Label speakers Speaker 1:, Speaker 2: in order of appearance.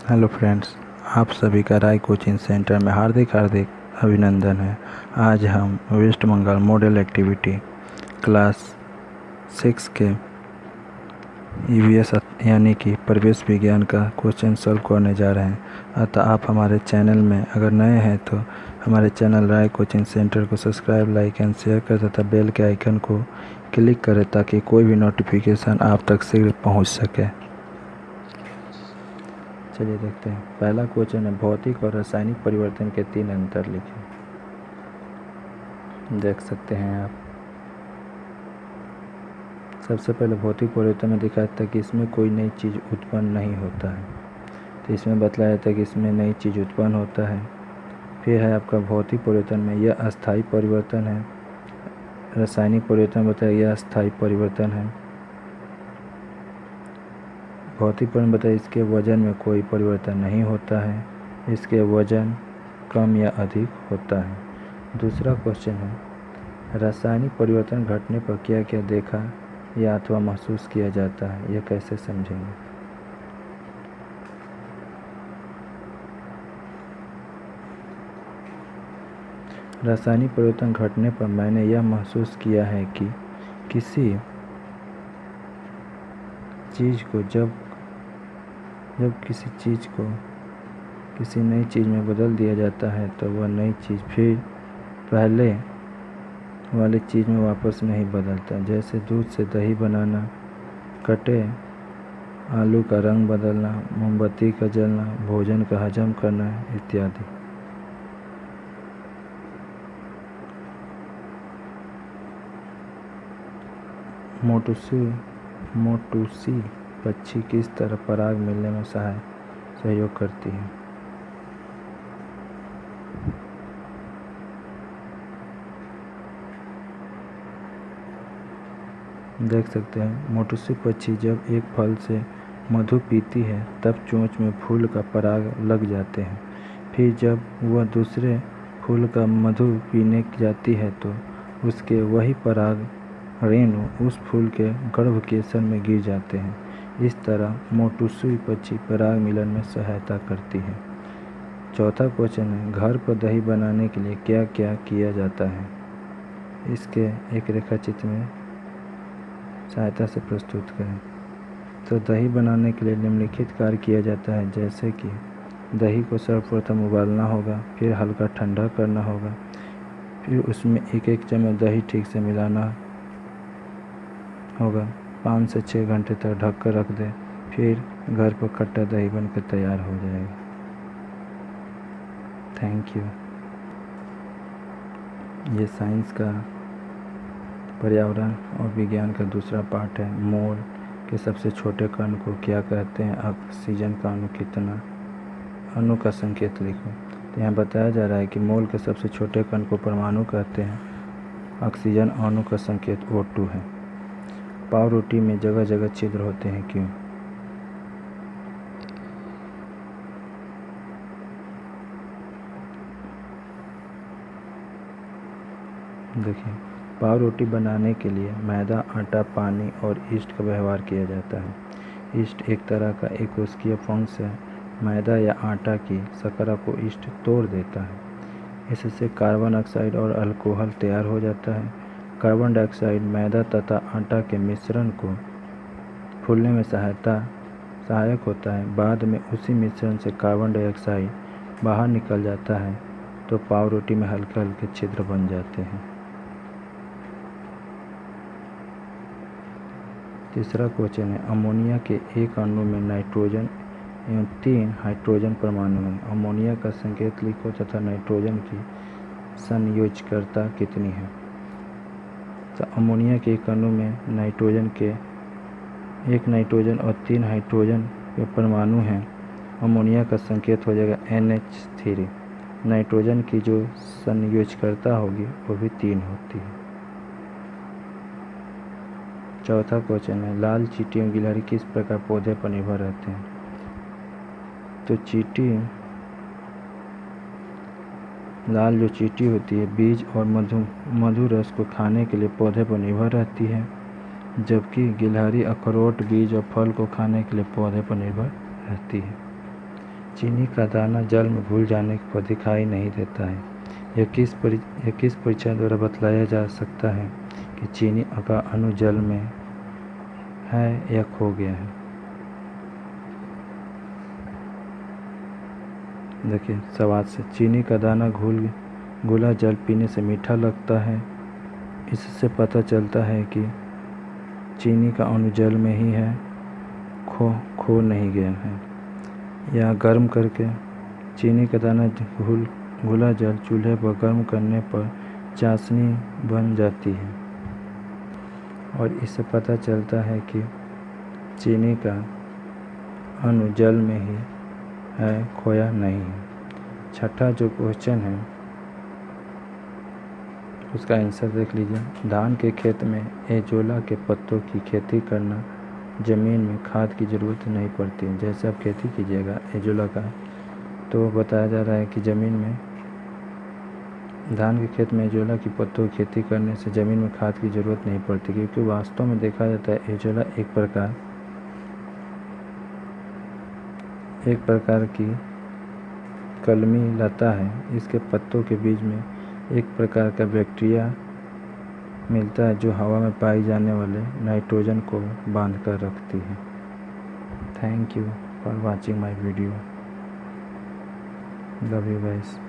Speaker 1: Hello friends, आप सभी का राय कोचिंग सेंटर में हार्दिक हार्दिक अभिनंदन है। आज हम West Bengal model activity class 6 के ईवीएस यानी कि परिवेश विज्ञान का क्वेश्चन सॉल्व करने जा रहे हैं। अतः आप हमारे चैनल में अगर नए हैं तो हमारे चैनल राय कोचिंग सेंटर को सब्सक्राइब, लाइक एंड शेयर कर तथा बेल के आइकन को क्लिक करें ताकि कोई भी नोटिफिकेशन आप तक शीघ्र पहुंच सके। चलिए देखते हैं। पहला क्वेश्चन है, भौतिक और रासायनिक परिवर्तन के 3 अंतर लिखें। देख सकते हैं आप। सबसे पहले भौतिक परिवर्तन में दिखाया था कि इसमें कोई नई चीज़ उत्पन्न नहीं होता है, तो इसमें बतलाया था कि इसमें नई चीज़ उत्पन्न होता है। फिर है आपका भौतिक परिवर्तन में यह अस्थायी परिवर्तन है। रासायनिक परिवर्तन बताया यह अस्थायी परिवर्तन है। भौतिक परिवर्तन बताया इसके वजन में कोई परिवर्तन नहीं होता है, इसके वजन कम या अधिक होता है। दूसरा क्वेश्चन है, रासायनिक परिवर्तन घटने पर क्या क्या देखा या अथवा महसूस किया जाता है, यह कैसे समझेंगे। रासायनिक परिवर्तन घटने पर मैंने यह महसूस किया है कि किसी चीज़ को जब किसी चीज़ को किसी नई चीज़ में बदल दिया जाता है तो वह नई चीज़ फिर पहले वाली चीज़ में वापस नहीं बदलता। जैसे दूध से दही बनाना, कटे आलू का रंग बदलना, मोमबत्ती का जलना, भोजन का हजम करना इत्यादि। मोटूसी पक्षी किस तरह पराग मिलने में सहयोग करती है। देख सकते हैं, मोटूसी पक्षी जब एक फल से मधु पीती है तब चोंच में फूल का पराग लग जाते हैं। फिर जब वह दूसरे फूल का मधु पीने जाती है तो उसके वही पराग रेणु उस फूल के गर्भकेशर में गिर जाते हैं। इस तरह मोटूसी पक्षी पराग मिलन में सहायता करती है। चौथा क्वेश्चन है, घर पर दही बनाने के लिए क्या क्या किया जाता है, इसके एक रेखाचित्र में सहायता से प्रस्तुत करें। तो दही बनाने के लिए निम्नलिखित कार्य किया जाता है, जैसे कि दही को सर्वप्रथम उबालना होगा, फिर हल्का ठंडा करना होगा, फिर उसमें 1-1 चम्मच दही ठीक से मिलाना होगा, 5 से 6 घंटे तक ढक कर रख दें, फिर घर पर खट्टा दही बनकर तैयार हो जाएगा। Thank you. ये साइंस का पर्यावरण और विज्ञान का दूसरा पार्ट है। मोल के सबसे छोटे कण को क्या कहते हैं, ऑक्सीजन का अणु कितना, अणु का संकेत लिखो। तो यहाँ बताया जा रहा है कि मोल के सबसे छोटे कण को परमाणु कहते हैं। ऑक्सीजन अणु का संकेत O2 है। पाव रोटी में जगह जगह छिद्र होते हैं, क्यों। देखिए, पाव रोटी बनाने के लिए मैदा, आटा, पानी और यीस्ट का व्यवहार किया जाता है। यीस्ट एक तरह का एकोष्कीय फंगस है। मैदा या आटा की शर्करा को यीस्ट तोड़ देता है। इससे कार्बन डाइऑक्साइड और अल्कोहल तैयार हो जाता है। कार्बन डाइऑक्साइड मैदा तथा आटा के मिश्रण को फूलने में सहायक होता है। बाद में उसी मिश्रण से कार्बन डाइऑक्साइड बाहर निकल जाता है तो पाव रोटी में हल्के हल्के छिद्र बन जाते हैं। तीसरा क्वेश्चन है, अमोनिया के एक अणु में नाइट्रोजन एवं 3 हाइड्रोजन परमाणु हैं। अमोनिया का संकेत लिखो तथा नाइट्रोजन की संयोजकता कितनी है। तो अमोनिया के एक अणु में एक नाइट्रोजन और 3 हाइड्रोजन के परमाणु हैं। अमोनिया का संकेत हो जाएगा NH3। नाइट्रोजन की जो संयोजकता होगी वो भी 3 होती है। चौथा क्वेश्चन है, लाल चींटी एवं गिलहरी किस प्रकार पौधे पर निर्भर रहते हैं। तो लाल जो चींटी होती है बीज और मधु रस को खाने के लिए पौधे पर निर्भर रहती है, जबकि गिलहरी अखरोट, बीज और फल को खाने के लिए पौधे पर निर्भर रहती है। चीनी का दाना जल में घुल जाने पर दिखाई नहीं देता है। यह किस परीक्षण द्वारा बतलाया जा सकता है कि चीनी का अणु जल में है या खो गया है? देखिए सवाल से, चीनी का दाना घुला जल पीने से मीठा लगता है। इससे पता चलता है कि चीनी का अणु जल में ही है, खो नहीं गया है। या गर्म करके चीनी का दाना घुला जल चूल्हे पर गर्म करने पर चाशनी बन जाती है और इससे पता चलता है कि चीनी का अणु जल में ही है, खोया नहीं है। छठा जो क्वेश्चन है उसका आंसर देख लीजिए। धान के खेत में एजोला के पत्तों की खेती करना ज़मीन में खाद की ज़रूरत नहीं पड़ती। जैसे आप खेती कीजिएगा एजोला का, तो बताया जा रहा है कि ज़मीन में धान के खेत में एजोला की पत्तों की खेती करने से ज़मीन में खाद की ज़रूरत नहीं पड़ती, क्योंकि वास्तव में देखा जाता है एजोला एक प्रकार की कलमी लता है। इसके पत्तों के बीच में एक प्रकार का बैक्टीरिया मिलता है जो हवा में पाई जाने वाले नाइट्रोजन को बांध कर रखती है। Thank you for watching my video. Love you guys.